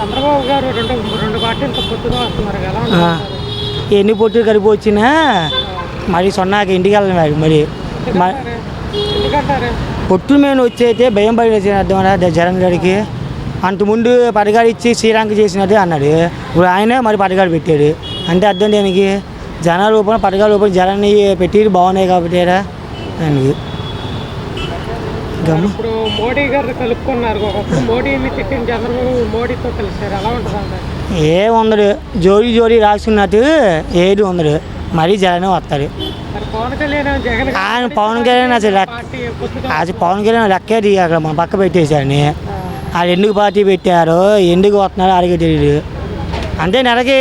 చంద్రబాబు గారు రెండు పార్టీలతో పొత్తుగా వస్తున్నారు కదా. ఎన్ని పొట్టులు కలిపి వచ్చినా మరి సొన్నాకి ఇంటికి వెళ్ళాలి. మరి పొట్టు మీద వచ్చైతే భయం పడి అర్థం జగన్ గారికి. అంతకుముందు పథకాలు ఇచ్చి శ్రీలంక చేసినట్టే అన్నాడు. ఇప్పుడు ఆయనే మరి పథకాలు పెట్టాడు అంటే అర్థం దేనికి? జనాల రూపంలో పథకాల రూపంలో జనాన్ని పెట్టి బాగున్నాయి కాబట్టి దానికి. ఇప్పుడు మోడీ గారు కలుపుకున్నారు. మోడీని తిట్టిన చంద్రబాబు మోడీతో కలిసారు. ఎలా ఉంటుంది? ఏముందడు జోడి రాసుకున్నట్టు ఏది ఉండదు. మరీ జగన్ వస్తారు. ఆయన పవన్ కళ్యాణ్ అసలు పవన్ కళ్యాణ్ లెక్కేది అక్కడ మన పక్క పెట్టేశారని. వాళ్ళు ఎందుకు పార్టీ పెట్టారో ఎందుకు వస్తున్నారో అడిగే తెలియదు. అంటే నెలకి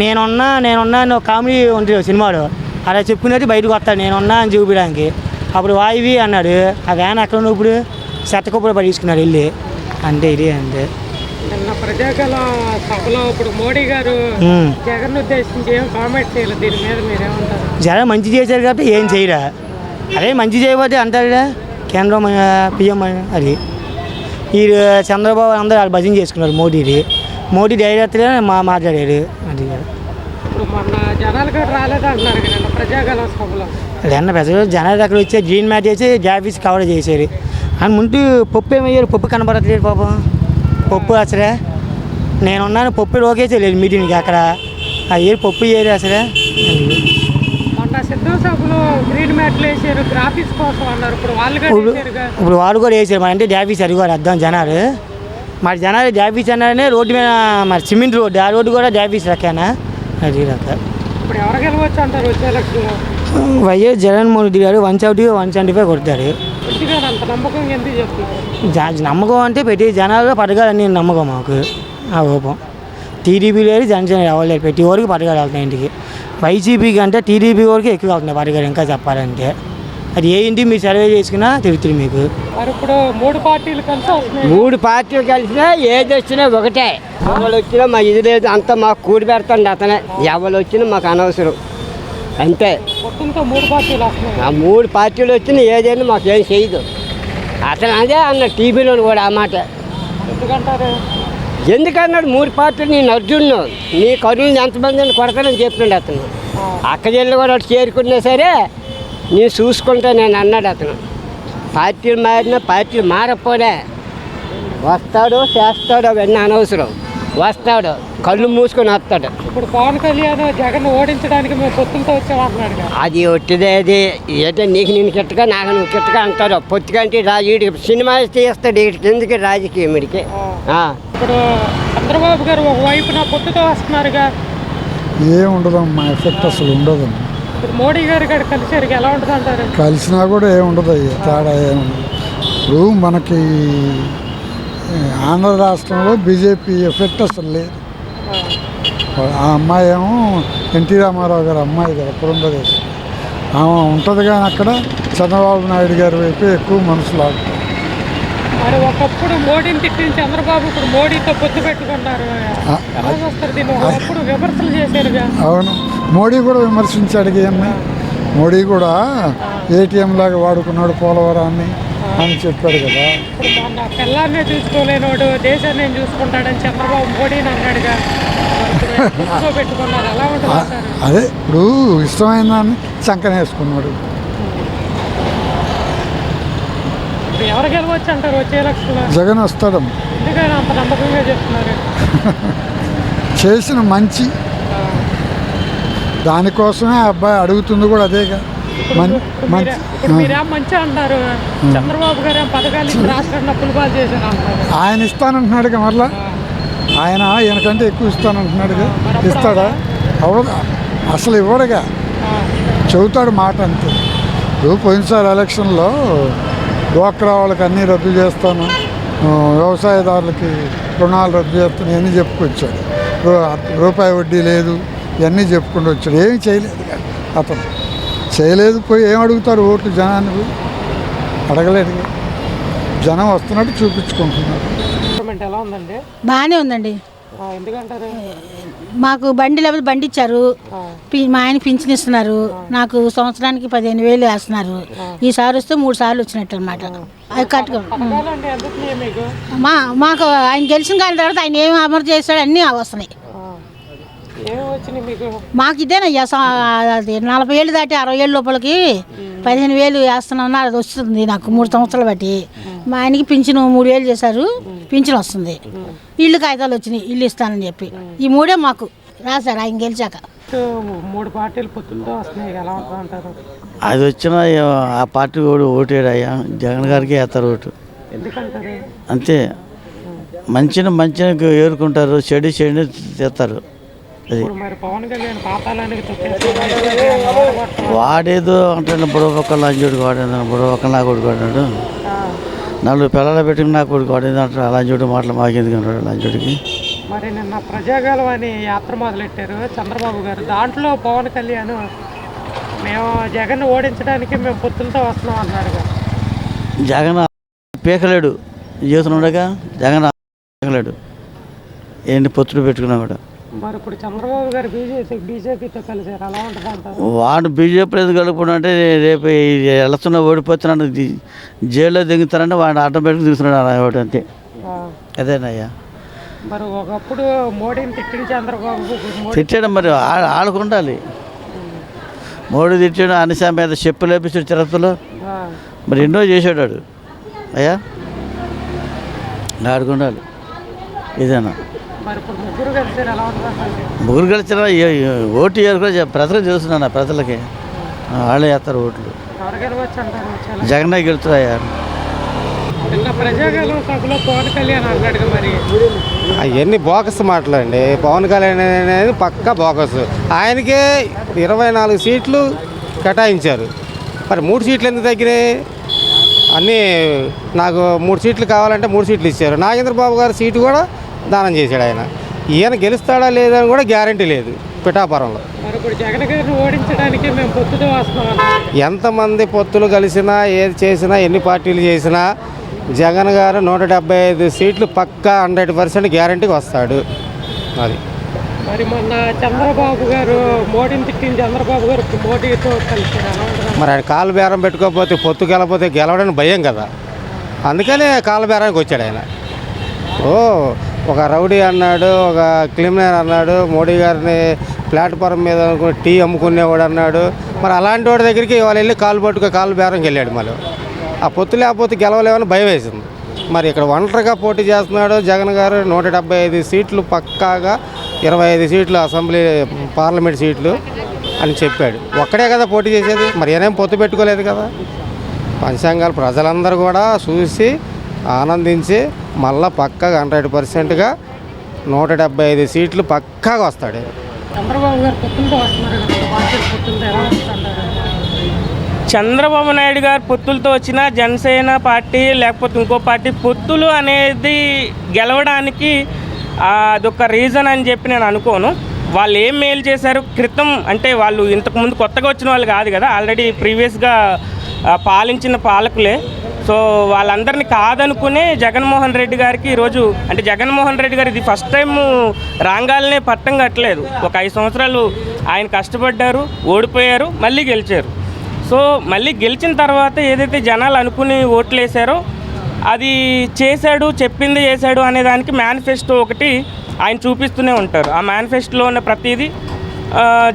నేనున్నా కామెడీ ఉంటుంది సినిమాలో. అలా చెప్పుకునేది బయటకు వస్తాడు నేనున్నా అని చూపించడానికి. అప్పుడు వాయివి అన్నాడు. ఆ వ్యాన్ అక్కడ ఉన్న ఇప్పుడు చెత్తకొప్పుడు పడేసుకున్నాడు వెళ్ళి. అంటే ఇది అంతే. నిన్న ప్రజాకళ సభలో ఇప్పుడు మోడీ గారు జగన్ ఉద్దేశించి ఏం కామెంట్ చేయలేదు. దీని మీద మీరేమంటారు? జగన్ మంచి చేశారు కాబట్టి ఏం చేయరా. అదే మంచి చేయబోతే అంటారా కేంద్రం పిఎం అది. ఈ చంద్రబాబు అందరూ వాళ్ళు భజన చేసుకున్నారు మోడీ డైరెక్ట్గా మాట్లాడారు. అది ఇప్పుడు మొన్న జనాలు కూడా రాలేదంటున్నారు కదా ప్రజాకళ సభలో. అన్న ప్రజలు జనాలు అక్కడ వచ్చే గ్రీన్ మ్యాట్ వేసి జాఫీస్ కవర్ చేశారు. అని ముందు పప్పు ఏమయ్యారు? పప్పు కనపడట్లేదు పాపం. పప్పు అసలే నేనున్నాను. పప్పు లోకేసే లేదు మీటింగ్కి అక్కడ. అయ్యి పప్పు వేయరు అసలే. మొన్న సిద్ధం సభలో గ్రీన్ మ్యాట్లు వేసారు గ్రాఫిక్స్ కోసం అన్నారు. ఇప్పుడు వాళ్ళు కూడా వేసారు. మరి అంటే జాఫీస్ అడిగారు అర్థం జనాలు. మరి జనాలు జాఫీస్ అన్నారనే రోడ్డు మీద మరి సిమెంట్ రోడ్డు ఆ రోడ్డు కూడా జాఫీస్ రకానా అది రక. ఇప్పుడు ఎవరు గెలవచ్చు అంటారు వచ్చే ఎలక్షన్లో? వైఎస్ జగన్మోహన్ రెడ్డి గారు 175 కొడతారు. నమ్మకం ఎందుకు చెప్తున్నారు? నమ్మకం అంటే పెట్టి జనాలు పథకాలన్నీ నమ్మకం మాకు. ఆ ఊపం టీడీపీ లేదు జనసేన ఎవరు ప్రతి వరకు పథకాలు వెళ్తున్నాయి ఇంటికి. వైసీపీకి అంటే టీడీపీ వరకు ఎక్కువ వెళ్తున్నాయి పథకాలు. ఇంకా చెప్పాలంటే అది ఏ ఇంటికి మీరు సర్వే చేసుకున్నా తెలుస్తుంది మీకు. ఇప్పుడు మూడు పార్టీలు కలిసినా ఏది వచ్చినా ఒకటే. ఎవరు వచ్చినా మా ఇది లేదు అంతా మాకు కూడి పెడతాండి అతనే. ఎవరు వచ్చినా మాకు అనవసరం అంతే. ఆ మూడు పార్టీలు వచ్చినా ఏదైనా మాకేం చేయదు అతను. అదే అన్న టీవీలో కూడా ఆ మాట. ఎందుకన్నాడు మూడు పార్టీలు నేను అర్జును నీ కరువుని ఎంతమందిని కొడతానని చెప్పినాడు అతను. అక్కజల్లు కూడా చేరుకున్నా సరే నేను చూసుకుంటా నేను అన్నాడు అతను. పార్టీలు మారినా పార్టీలు మారపోలే. వస్తాడు చేస్తాడు అవన్నీ అనవసరం. వస్తాడు కళ్ళు మూసుకొని వస్తాడు. ఇప్పుడు పవన్ కళ్యాణ్ జగన్ ఓడించడానికి మేము పొత్తులతో వచ్చామంటున్నాడు. అది ఒట్టిదే. అది ఏదో నేను కిట్టగా నాకు నువ్వు కిట్టగా అంటారు. పొత్తుకంటే వీడికి సినిమా తీస్తాడు. వీడికి ఎందుకు రాజకీయం వీడికి. ఇప్పుడు చంద్రబాబు గారు ఒకవైపున పొత్తుతో వస్తున్నారుగా. ఏముండదమ్మా ఎఫెక్ట్ అసలు ఉండదు. ఇప్పుడు మోడీ గారు కలిసారు ఎలా ఉంటుంది అంటారు? కలిసినా కూడా ఏముండదు అయ్యి తేడా ఏముండదు. ఇప్పుడు మనకి ఆంధ్ర రాష్ట్రంలో బీజేపీ ఎఫెక్ట్ అసలు లేదు. ఆ అమ్మాయి ఏమో ఎన్టీ రామారావు గారు అమ్మాయి కదా పురంధరేశ్. ఆమె ఉంటుంది కానీ అక్కడ చంద్రబాబు నాయుడు గారి వైపు ఎక్కువ మనసులు ఆడుతారు. మరి ఒకప్పుడు మోడీని తిట్టిన చంద్రబాబు ఇప్పుడు మోడీతో పొత్తు పెట్టుకున్నారు. విమర్శలు చేశారుగా. అవును మోడీ కూడా విమర్శించాడు. ఏమన్నా మోడీ కూడా ఏటీఎం లాగా వాడుకున్నాడు పోలవరాన్ని అని చెప్పాడు కదా. ఇప్పుడు మొన్న పిల్లల్ని చూసుకోలేనోడు దేశాన్ని చూసుకుంటాడని చంద్రబాబు మోడీని అన్నాడుగా. పెట్టుకున్నారు ఎలా ఉంటుంది? అదే ఇప్పుడు ఇష్టమైన దాన్ని చంకనేసుకున్నాడు. ఎవరు గెలవచ్చు అంటారు వచ్చే ఎలక్షన్లో? జగన్ వస్తాడమ్మ. ఎందుకని అంత నమ్మకంగా చెప్తున్నారు? చేసిన మంచి దానికోసమే ఆ అబ్బాయి అడుగుతుంది కూడా అదేగా. మంచి అంటారు చంద్రబాబు గారు పథకాలు రాష్ట్రాన్ని అప్పులు పాలు చేశారు అంటారు. ఆయన ఇస్తానంటున్నాడుగా. మరలా ఆయన ఈయనకంటే ఎక్కువ ఇస్తానంటున్నాడుగా. ఇస్తాడా? అవదా అసలు ఇవ్వడుగా. చెబుతాడు మాట అంతే. ఇప్పుడు పోయినసారి ఎలక్షన్లో డ్వాక్రా వాళ్ళకి అన్నీ రద్దు చేస్తాను, వ్యవసాయదారులకి రుణాలు రద్దు చేస్తాను ఇవన్నీ చెప్పుకొచ్చాడు. రూపాయి వడ్డీ లేదు ఇవన్నీ చెప్పుకుంటూ వచ్చాడు. ఏమీ చేయలేదు అతను. చేయలేదు. పోయి ఏం అడుగుతారు ఓట్లు జనాన్ని? అడగలేదు. జనం వస్తున్నట్టు చూపించుకుంటున్నారు. ఎలా ఉందండి? బాగానే ఉందండి. ఎందుకంటారు? మాకు బండి లేకపోతే బండి ఇచ్చారు, మా ఆయన పింఛన్ ఇస్తున్నారు, నాకు సంవత్సరానికి 15,000 వేస్తున్నారు. ఈసారి వస్తే 3 సార్లు వచ్చినట్టు అనమాట. అది కరెక్ట్గా పథకాలంటే ఎందుకు మీకు? మాకు ఆయన గెలిచిన కాని తర్వాత ఆయన ఏమి అమలు చేస్తాడు అన్నీ వస్తున్నాయి ఏమి వచ్చినాయి మీకు? మాకు ఇదేనయ్యా అది 40 ఏళ్ళు దాటి 60 ఏళ్ళ లోపలికి 15,000 వేస్తున్నా, అది వస్తుంది నాకు 3 సంవత్సరాలు బట్టి. మా ఆయనకి పింఛను 3 ఏళ్ళు చేశారు, పింఛను వస్తుంది. ఇల్లు కాగితాలు వచ్చినాయి, ఇల్లు ఇస్తానని చెప్పి. ఈ 3 మాకు రాశారు ఆయన గెలిచాక. 3 పార్టీలు పొత్తులతో వస్తున్నాయి, ఎలా ఉంటారు? అది వచ్చినా ఆ పార్టీ ఓటేడయ్యా, జగన్ గారికి వేస్తారు ఓటు. ఎందుకంటారు? అంతే, మంచిగా ఏరుకుంటారు, చెడు తెస్తారు. అది మరి పవన్ కళ్యాణ్ పాతాళానికి వాడేదో అంటే బుడవక్క లంచోడు వాడాడు, బుడవక్క నా కొడుకు వాడాడు, 4 పిల్లలు పెట్టుకుని నా కొడుకు వాడేది అంటారు. లంచోడు మాటలు మాకెందుకు అంటాడు లంచోడికి. మరి నిన్న ప్రజాగాలం అని యాత్ర మొదలెట్టారు చంద్రబాబు గారు. దాంట్లో పవన్ కళ్యాణ్ మేము జగన్ ఓడించడానికి మేము పొత్తులతో వస్తున్నాం అన్నారు. జగన్ పీకలేడు, చేస్తున్నాడుగా జగన్ పీకలేడు, ఏంటి పొత్తులు పెట్టుకున్నా కూడా. మరి ఇప్పుడు చంద్రబాబు గారు బీజేపీతో కలిసారు, అలా ఉంటుంది అంటారు. వాడు బీజేపీ ఎందుకు కలుపుకున్నా అంటే రేపు వెళ్తున్నా ఓడిపోతున్నాడు, జైల్లో దిగుతారంటే వాడిని అడ్డం పెట్టుకుని దిగుతున్నాడు ఒకటి, అంతే. అదేనయ్యా. మరి ఒకప్పుడు మోడీని తిట్టిన చంద్రబాబు తిట్టాడు, మరి ఆళ్ళకు ఉండాలి. మోడీ తిట్టాడు, అనిసా మీద చెప్పులు లేపించాడు తిరుపతిలో, మరి ఎన్నో చేశాడు వాడు. అయ్యా ఆడుకుండాలి ఇదేనా. మరి ఇప్పుడు ముగ్గురు కలిసారు, ఎలా ఉంటుంది? ముగ్గురు కలిసిన ఓటు కూడా ప్రజలకు తెలుస్తున్నాను, ప్రజలకి వాళ్ళే వేస్తారు ఓట్లు. ఎవరు గెలవచ్చు అంటారు? జగన్ గెలుతున్నాయా. నిన్న ప్రజాగాలం సభలో పవన్ కళ్యాణ్ అన్నాడు మరి. అవన్నీ బోకస్ మాటలండి. పవన్ కళ్యాణ్ అనేది పక్కా బోకస్. ఆయనకే 24 సీట్లు కేటాయించారు, మరి 3 సీట్లు ఎందుకు తగ్గినాయి? అన్నీ నాకు 3 సీట్లు కావాలంటే 3 సీట్లు ఇచ్చారు. నాగేంద్ర బాబు గారి సీటు కూడా దానం చేశాడు ఆయన. ఈయన గెలుస్తాడా లేదని కూడా గ్యారంటీ లేదు పిఠాపురంలో. జగన్ గారిని ఓడించడానికి మేము పొత్తుతో వస్తున్నాం. ఎంతమంది పొత్తులు కలిసినా, ఏది చేసినా, ఎన్ని పార్టీలు చేసినా జగన్ గారు 175 సీట్లు పక్కా 100% గ్యారంటీకి వస్తాడు. అది మరి మొన్న చంద్రబాబు గారు మోడీని తిట్టిన చంద్రబాబు గారు మోడీతో కలిసారు, మరి ఆయన కాలు బేరం పెట్టుకోకపోతే పొత్తుకు వెళ్ళకపోతే గెలవడానికి భయం కదా, అందుకనే కాలు బేరానికి వచ్చాడు ఆయన. ఒక రౌడీ అన్నాడు, ఒక క్రిమినల్ అన్నాడు, మోడీ గారిని ప్లాట్ఫారం మీద టీ అమ్ముకునేవాడు అన్నాడు. మరి అలాంటి వాడి దగ్గరికి వాళ్ళు వెళ్ళి కాలు బేరంకి వెళ్ళాడు. మళ్ళీ ఆ పొత్తు లేకపోతే గెలవలేమని భయం వేసింది. మరి ఇక్కడ ఒంటరిగా పోటీ చేస్తున్నాడు జగన్ గారు. 175 సీట్లు పక్కాగా, 25 సీట్లు అసెంబ్లీ పార్లమెంట్ సీట్లు అని చెప్పాడు. ఒక్కడే కదా పోటీ చేసేది, మరి ఏనేం పొత్తు పెట్టుకోలేదు కదా. పంచాంగాలు ప్రజలందరూ కూడా చూసి ఆనందించి మళ్ళా పక్కాగా 100%గా 175 సీట్లు పక్కాగా వస్తాడు. చంద్రబాబు గారు పొత్తులతో వస్తున్నారు కదా. చంద్రబాబు నాయుడు గారు పొత్తులతో వచ్చిన జనసేన పార్టీ లేకపోతే ఇంకో పార్టీ పొత్తులు అనేది గెలవడానికి అదొక రీజన్ అని చెప్పి నేను అనుకోను. వాళ్ళు ఏం మేలు చేశారు క్రితం అంటే వాళ్ళు ఇంతకుముందు కొత్తగా వచ్చిన వాళ్ళు కాదు కదా, ఆల్రెడీ ప్రీవియస్గా పాలించిన పాలకులే. సో వాళ్ళందరినీ కాదనుకునే జగన్మోహన్ రెడ్డి గారికి ఈరోజు అంటే జగన్మోహన్ రెడ్డి గారు ఇది ఫస్ట్ టైం రాంగాలనే పట్టం కట్టలేదు. ఒక 5 సంవత్సరాలు ఆయన కష్టపడ్డారు, ఓడిపోయారు, మళ్ళీ గెలిచారు. సో మళ్ళీ గెలిచిన తర్వాత ఏదైతే జనాలు అనుకుని ఓట్లు వేశారో అది చేశాడు, చెప్పింది చేశాడు అనే దానికి మేనిఫెస్టో ఒకటి ఆయన చూపిస్తూనే ఉంటారు. ఆ మేనిఫెస్టోలో ఉన్న ప్రతిదీ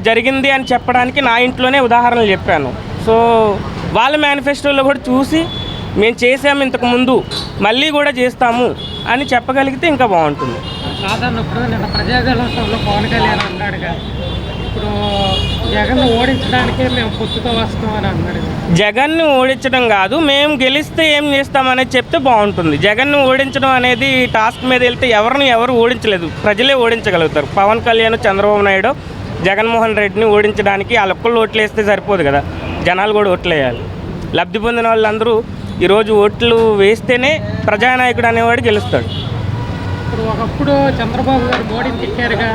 జరిగింది అని చెప్పడానికి నా ఇంట్లోనే ఉదాహరణలు చెప్పాను. సో వాళ్ళ మేనిఫెస్టోలో కూడా చూసి మేము చేసాము ఇంతకుముందు, మళ్ళీ కూడా చేస్తాము అని చెప్పగలిగితే ఇంకా బాగుంటుంది. కాదన్నప్పుడు నిన్న ప్రజాగాలం సభలో పవన్ కళ్యాణ్ అన్నాడుగా, ఇప్పుడు జగన్ ఓడించడానికే మేము పొత్తుతో వస్తామని అన్నాడు. జగన్ను ఓడించడం కాదు, మేము గెలిస్తే ఏం చేస్తామనేది చెప్తే బాగుంటుంది. జగన్ను ఓడించడం అనేది టాస్క్ మీద వెళ్తే ఎవరు ఓడించలేదు, ప్రజలే ఓడించగలుగుతారు. పవన్ కళ్యాణ్, చంద్రబాబు నాయుడు, జగన్మోహన్ రెడ్డిని ఓడించడానికి వాళ్ళ ఒక్కళ్ళు ఓట్లు వేస్తే సరిపోదు కదా, జనాలు కూడా ఓట్లు వేయాలి. లబ్ధి పొందిన వాళ్ళందరూ ఈరోజు ఓట్లు వేస్తేనే ప్రజానాయకుడు అనేవాడు గెలుస్తాడు. ఇప్పుడు ఒకప్పుడు చంద్రబాబు గారు మోడీని తిట్టారుగా,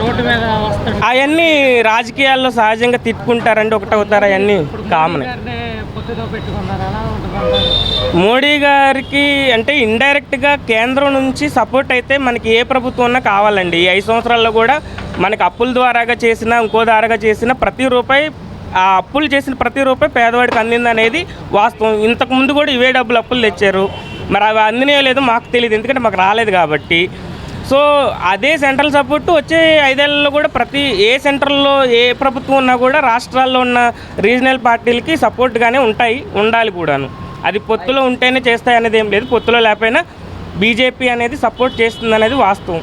రోడ్డు మీద వస్తాడు, అవన్నీ రాజకీయాల్లో సహజంగా తిట్టుకుంటారండి, ఒకటవుతారు, అవన్నీ కామన్. పార్టీతో పెట్టుకున్నారు, ఎలా ఉంటుంది? మోడీ గారికి అంటే ఇండైరెక్ట్గా కేంద్రం నుంచి సపోర్ట్ అయితే మనకి ఏ ప్రభుత్వం ఉన్నా కావాలండి. ఈ 5 సంవత్సరాల్లో కూడా మనకి అప్పుల ద్వారాగా చేసిన ఇంకో ద్వారాగా చేసిన ప్రతి రూపాయి, ఆ అప్పులు చేసిన ప్రతి రూపాయి పేదవాడికి అందింది అనేది వాస్తవం. ఇంతకుముందు కూడా ఇవే డబ్బులు అప్పులు తెచ్చారు, మరి అవి అందినాయో లేదో మాకు తెలియదు, ఎందుకంటే మాకు రాలేదు కాబట్టి. సో అదే సెంట్రల్ సపోర్ట్ వచ్చే 5 ఏళ్లలో కూడా ప్రతి ఏ సెంట్రల్లో ఏ ప్రభుత్వం ఉన్నా కూడా రాష్ట్రాల్లో ఉన్న రీజనల్ పార్టీలకి సపోర్ట్గానే ఉండాలి కూడాను. అది పొత్తులో ఉంటేనే చేస్తాయి అనేది ఏం లేదు, పొత్తులో లేకపోయినా బీజేపీ అనేది సపోర్ట్ చేస్తుంది అనేది వాస్తవం.